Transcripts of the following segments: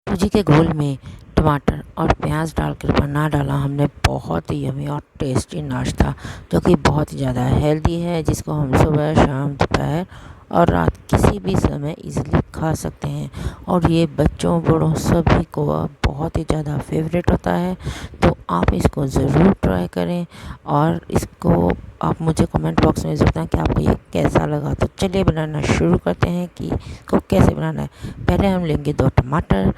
सूजी के घोल में टमाटर और प्याज डालकर बना डाला हमने बहुत ही यमी और टेस्टी नाश्ता, जो कि बहुत ही ज़्यादा हेल्दी है, जिसको हम सुबह, शाम, दोपहर और रात किसी भी समय इजीली खा सकते हैं। और ये बच्चों, बूढ़ों सभी को बहुत ही ज़्यादा फेवरेट होता है। तो आप इसको ज़रूर ट्राई करें और इसको आप मुझे कमेंट बॉक्स में ज़रूर बताएं कि आपको ये कैसा लगा। तो चलिए बनाना शुरू करते हैं कि इसको कैसे बनाना है। पहले हम लेंगे 2 टमाटर।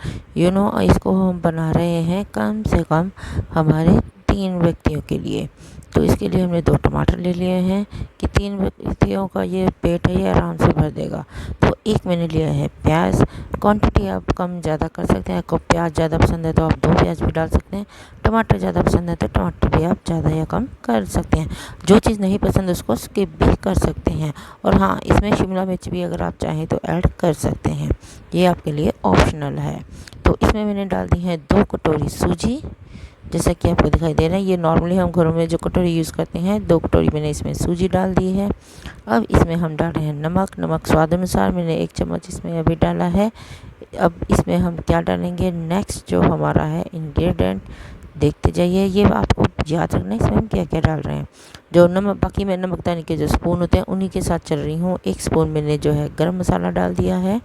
इसको हम बना रहे हैं कम से कम हमारे 3 व्यक्तियों के लिए। तो इसके लिए हमने 2 टमाटर ले लिए हैं कि 3 व्यक्तियों का ये पेट है, ये आराम से भर देगा। तो एक मैंने लिया है प्याज। क्वांटिटी आप कम ज़्यादा कर सकते हैं। आपको प्याज ज़्यादा पसंद है तो आप 2 प्याज भी डाल सकते हैं। टमाटर ज़्यादा पसंद है तो टमाटर भी आप ज़्यादा या कम कर सकते हैं। जो चीज़ नहीं पसंद उसको स्किप भी कर सकते हैं। और हाँ, इसमें शिमला मिर्च भी अगर आप चाहें तो ऐड कर सकते हैं, ये आपके लिए ऑप्शनल है। तो इसमें मैंने डाल दी है 2 कटोरी सूजी, जैसा कि आपको दिखाई दे रहा है। ये नॉर्मली हम घरों में जो कटोरी यूज़ करते हैं, 2 कटोरी मैंने इसमें सूजी डाल दी है। अब इसमें हम डाल रहे हैं नमक स्वाद अनुसार। मैंने 1 चम्मच इसमें अभी डाला है। अब इसमें हम क्या डालेंगे, नेक्स्ट जो हमारा है इंग्रेडिएंट, देखते जाइए। ये आपको याद रखना है इसमें हम क्या क्या डाल रहे हैं। जो नमक, बाकी मैं नमकदानी के जो स्पून होते हैं उन्हीं के साथ चल रही हूँ। 1 स्पून मैंने जो है गरम मसाला डाल दिया है।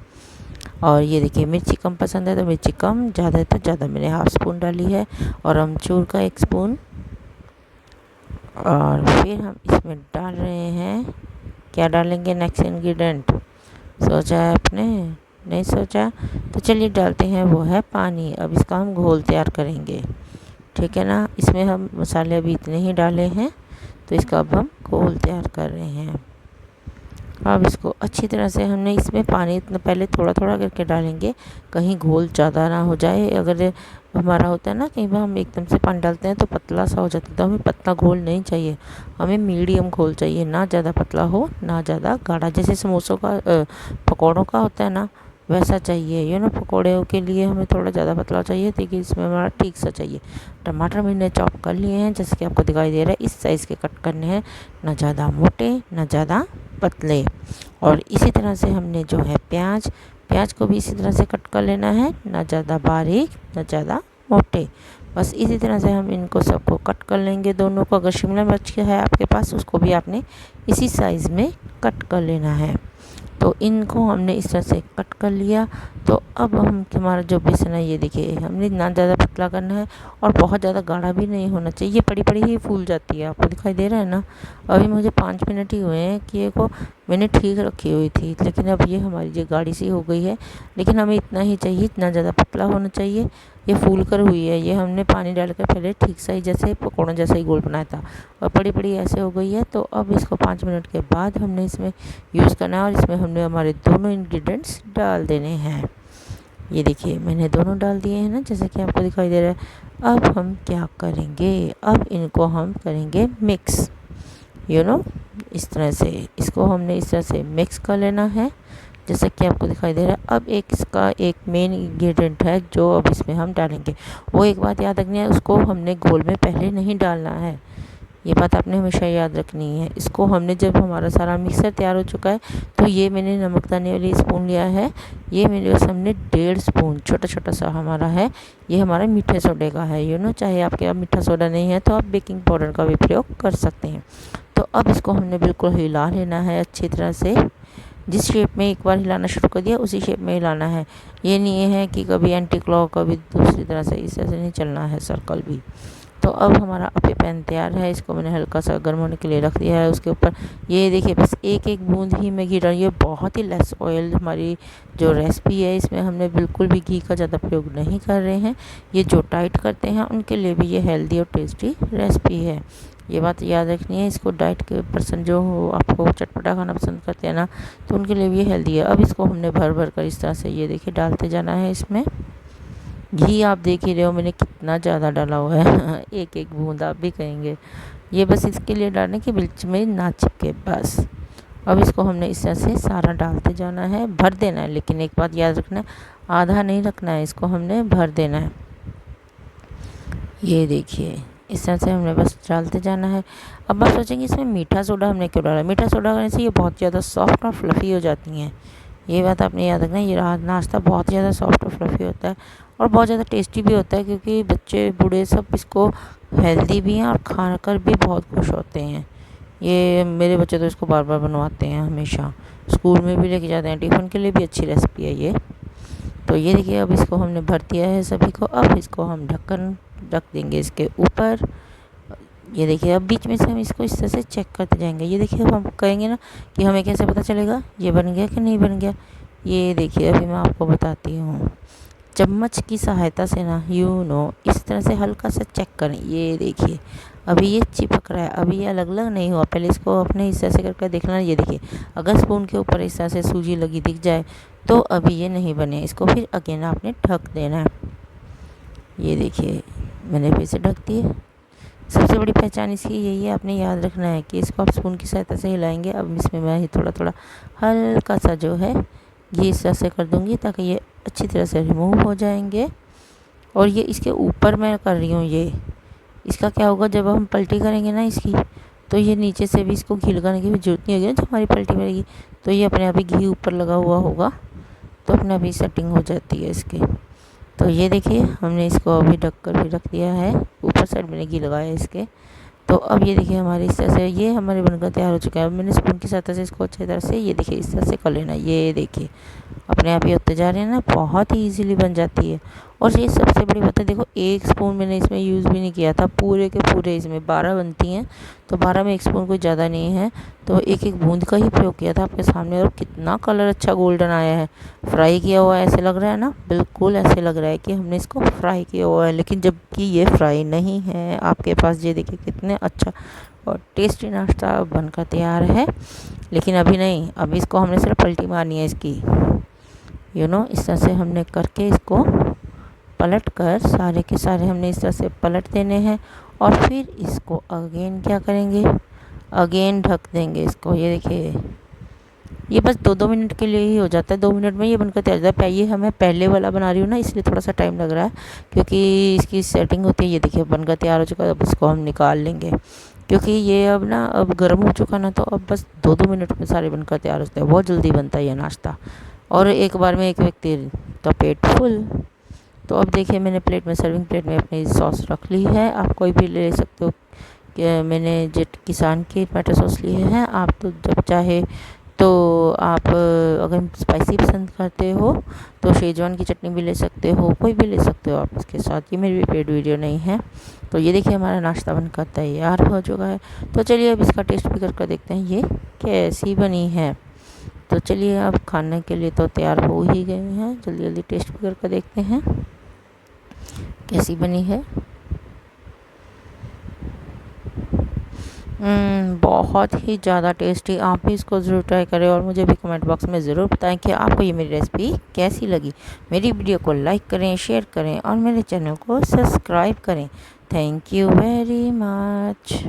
और ये देखिए, मिर्ची कम पसंद है तो मिर्ची कम, ज़्यादा है तो ज़्यादा, मैंने हाफ स्पून डाली है। और अमचूर का 1 स्पून। और फिर हम इसमें डाल रहे हैं, क्या डालेंगे नेक्स्ट इंग्रेडिएंट, सोचा है आपने? नहीं सोचा? तो चलिए डालते हैं, वो है पानी। अब इसका हम घोल तैयार करेंगे, ठीक है ना। इसमें हम मसाले अभी इतने ही डाले हैं, तो इसका अब हम घोल तैयार कर रहे हैं। अब इसको अच्छी तरह से हमने इसमें पानी इतना पहले थोड़ा थोड़ा करके डालेंगे, कहीं घोल ज़्यादा ना हो जाए। अगर हमारा होता है ना, कई बार हम एकदम से पानी डालते हैं तो पतला सा हो जाता है, तो हमें पतला घोल नहीं चाहिए, हमें मीडियम घोल चाहिए। ना ज़्यादा पतला हो ना ज़्यादा गाढ़ा, जैसे समोसों का पकौड़ों का होता है ना, वैसा चाहिए। पकौड़े के लिए हमें थोड़ा ज़्यादा पतला चाहिए, लेकिन इसमें हमारा ठीक सा चाहिए। टमाटर मैंने चॉप कर लिए हैं, जैसे कि आपको दिखाई दे रहा है, इस साइज़ के कट करने हैं, ना ज़्यादा मोटे ना ज़्यादा पतले। और इसी तरह से हमने जो है प्याज को भी इसी तरह से कट कर लेना है, ना ज़्यादा बारीक ना ज़्यादा मोटे। बस इसी तरह से हम इनको सबको कट कर लेंगे, दोनों को। अगर शिमला मिर्च है आपके पास, उसको भी आपने इसी साइज़ में कट कर लेना है। तो इनको हमने इस तरह से कट कर लिया। तो अब हम, हमारा जो बेसन है, ये देखिए, हमने ना ज़्यादा पतला करना है और बहुत ज़्यादा गाढ़ा भी नहीं होना चाहिए। ये पड़ी पड़ी ही फूल जाती है, आपको दिखाई दे रहा है ना। अभी मुझे 5 मिनट ही हुए हैं कि ये को मैंने ठीक रखी हुई थी, लेकिन अब ये हमारी जो गाढ़ी सी हो गई है। लेकिन हमें इतना ही चाहिए, इतना ज़्यादा पतला होना चाहिए। ये फूल कर हुई है, ये हमने पानी डालकर पहले ठीक सा ही जैसे पकौड़ों जैसा ही गोल बनाया था, और पड़ी पड़ी ऐसे हो गई है। तो अब इसको 5 मिनट के बाद हमने इसमें यूज़ करना है, और इसमें हमने हमारे दोनों इंग्रेडिएंट्स डाल देने हैं। ये देखिए, मैंने दोनों डाल दिए हैं ना, जैसे कि आपको दिखाई दे रहा है। अब हम क्या करेंगे, अब इनको हम करेंगे मिक्स। इस तरह से इसको हमने इस तरह से मिक्स कर लेना है, जैसा कि आपको दिखाई दे रहा है। अब इसका एक मेन इंग्रेडिएंट है जो अब इसमें हम डालेंगे। वो एक बात याद रखनी है, उसको हमने घोल में पहले नहीं डालना है, ये बात आपने हमेशा याद रखनी है। इसको हमने, जब हमारा सारा मिक्सर तैयार हो चुका है, तो ये मैंने नमकदाने वाली स्पून लिया है, ये मेरे पास हमने 1.5 स्पून छोटा छोटा सा हमारा है, ये हमारा मीठे सोडे का है। चाहे आपके पास मीठा सोडा नहीं है तो आप बेकिंग पाउडर का भी प्रयोग कर सकते हैं। तो अब इसको हमने बिल्कुल हिला लेना है अच्छी तरह से। जिस शेप में एक बार हिलाना शुरू कर दिया, उसी शेप में हिलाना है। ये नहीं है कि कभी एंटी क्लॉक, कभी दूसरी तरह से, इस तरह से नहीं चलना है, सर्कल भी। तो अब हमारा अपे पैन तैयार है, इसको मैंने हल्का सा गर्म होने के लिए रख दिया है। उसके ऊपर ये देखिए, बस एक एक बूंद ही मैं घी डाली है, बहुत ही लेस ऑयल। हमारी जो रेसिपी है, इसमें हमने बिल्कुल भी घी का ज़्यादा प्रयोग नहीं कर रहे हैं। ये जो डाइट करते हैं उनके लिए भी ये हेल्दी और टेस्टी रेसिपी है, ये बात याद रखनी है। इसको डाइट के पर्सन जो हो, आपको चटपटा खाना पसंद करते हैं ना, तो उनके लिए भी ये हेल्दी है। अब इसको हमने भर भर कर इस तरह से, ये देखिए, डालते जाना है। इसमें घी आप देख ही रहे हो मैंने कितना ज़्यादा डाला हुआ है एक एक बूंद आप भी कहेंगे। ये बस इसके लिए डालने कि बीच में ना चिपके, बस। अब इसको हमने इस तरह से सारा डालते जाना है, भर देना है। लेकिन एक बात याद रखना है, आधा नहीं रखना है, इसको हमने भर देना है। ये देखिए, इस तरह से हमने बस डालते जाना है। अब आप सोचेंगे इसमें मीठा सोडा हमने क्यों डाला। मीठा सोडा करने से ये बहुत ज़्यादा सॉफ्ट और फ्लफ़ी हो जाती हैं, ये बात आपने याद रखना। ये नाश्ता बहुत ज़्यादा सॉफ्ट और फ्लफ़ी होता है और बहुत ज़्यादा टेस्टी भी होता है, क्योंकि बच्चे बूढ़े सब इसको हेल्दी भी हैं और खा कर भी बहुत खुश होते हैं। ये मेरे बच्चे तो इसको बार बार बनवाते हैं हमेशा, स्कूल में भी लेके जाते हैं, टिफ़िन के लिए भी अच्छी रेसिपी है ये। तो ये देखिए, अब इसको हमने भर दिया है सभी को। अब इसको हम ढक्कन रख देंगे इसके ऊपर। ये देखिए, अब बीच में से हम इसको इस तरह से चेक करते जाएंगे। ये देखिए, अब हम कहेंगे ना कि हमें कैसे पता चलेगा ये बन गया कि नहीं बन गया। ये देखिए, अभी मैं आपको बताती हूँ। चम्मच की सहायता से ना इस तरह से हल्का सा चेक करें। ये देखिए, अभी ये चिपक रहा है, अभी ये अलग अलग नहीं हुआ। पहले इसको अपने इस तरह से करके देखना। ये देखिए, अगर स्पून के ऊपर इस तरह से सूजी लगी दिख जाए तो अभी ये नहीं बने। इसको फिर अगेन आपने ढक देना है। ये देखिए, मैंने फिर से ढक दिए। सबसे बड़ी पहचान इसकी यही है, आपने याद रखना है कि इसको आप स्पून की सहायता से हिलाएंगे। अब इसमें मैं ही थोड़ा थोड़ा हल्का सा जो है ये इस तरह से कर दूँगी ताकि ये अच्छी तरह से रिमूव हो जाएंगे। और ये इसके ऊपर मैं कर रही हूँ। ये इसका क्या होगा, जब हम पलटी करेंगे ना इसकी, तो ये नीचे से भी इसको घी लगाने की भी जरूरत नहीं होगी ना। जब हमारी पलटी मरेगी तो ये अपने आप ही घी ऊपर लगा हुआ होगा, तो अपने आप ही सेटिंग हो जाती है इसकी। तो ये देखिए, हमने इसको अभी ढक कर भी रख दिया है। ऊपर साइड मैंने घी लगाया है इसके। तो अब ये देखिए, हमारे इस तरह से ये हमारे बनकर तैयार हो चुका है। अब मैंने स्पून की सहायता से इसको अच्छी तरह से ये देखिए इस तरह से कर लेना। ये देखिए, अपने आप ही होते जा रहे हैं ना, बहुत ही इजीली बन जाती है। और ये सबसे बड़ी बात है, देखो एक स्पून मैंने इसमें यूज़ भी नहीं किया था, पूरे के पूरे इसमें 12 बनती हैं, तो 12 में एक स्पून कोई ज़्यादा नहीं है, तो एक एक बूंद का ही प्रयोग किया था आपके सामने। और कितना कलर अच्छा गोल्डन आया है। फ्राई किया हुआ ऐसे लग रहा है ना, बिल्कुल ऐसे लग रहा है कि हमने इसको फ्राई किया हुआ है, लेकिन जबकि ये फ्राई नहीं है आपके पास। ये देखिए, कितने अच्छा और टेस्टी नाश्ता बनकर तैयार है। लेकिन अभी नहीं, अभी इसको हमने सिर्फ पलटी मारनी है इसकी। इस तरह से हमने करके इसको पलट कर सारे के सारे हमने इस तरह से पलट देने हैं। और फिर इसको अगेन क्या करेंगे, अगेन ढक देंगे इसको। ये देखिए, ये बस 2-2 मिनट के लिए ही हो जाता है। 2 मिनट में ये बनकर तैयार हो जाता है। ये हमें पहले वाला बना रही हूँ ना, इसलिए थोड़ा सा टाइम लग रहा है, क्योंकि इसकी सेटिंग होती है। ये देखिए, बनकर तैयार हो चुका है। अब इसको हम निकाल लेंगे, क्योंकि ये अब गर्म हो चुका ना, तो अब बस 2-2 मिनट में सारे बनकर तैयार होते हैं। बहुत जल्दी बनता है ये नाश्ता, और एक बार में एक व्यक्ति का पेट फुल। तो अब देखिए, मैंने प्लेट में, सर्विंग प्लेट में अपनी सॉस रख ली है। आप कोई भी ले सकते हो। कि मैंने जेट किसान की टमाटो सॉस ली है। आप तो जब चाहे तो आप अगर स्पाइसी पसंद करते हो तो शेजवान की चटनी भी ले सकते हो, कोई भी ले सकते हो आप उसके साथ। ये मेरी पेड वीडियो नहीं है। तो ये देखिए, हमारा नाश्ता बनकर तैयार हो चुका है। तो चलिए अब इसका टेस्ट भी करके देखते हैं ये कैसी बनी है। तो चलिए, अब खाने के लिए तो तैयार हो ही गए हैं। जल्दी जल्दी टेस्ट भी करके देखते हैं कैसी बनी है। बहुत ही ज़्यादा टेस्टी। आप भी इसको ज़रूर ट्राई करें और मुझे भी कमेंट बॉक्स में ज़रूर बताएं कि आपको ये मेरी रेसिपी कैसी लगी। मेरी वीडियो को लाइक करें, शेयर करें और मेरे चैनल को सब्सक्राइब करें। Thank you very much.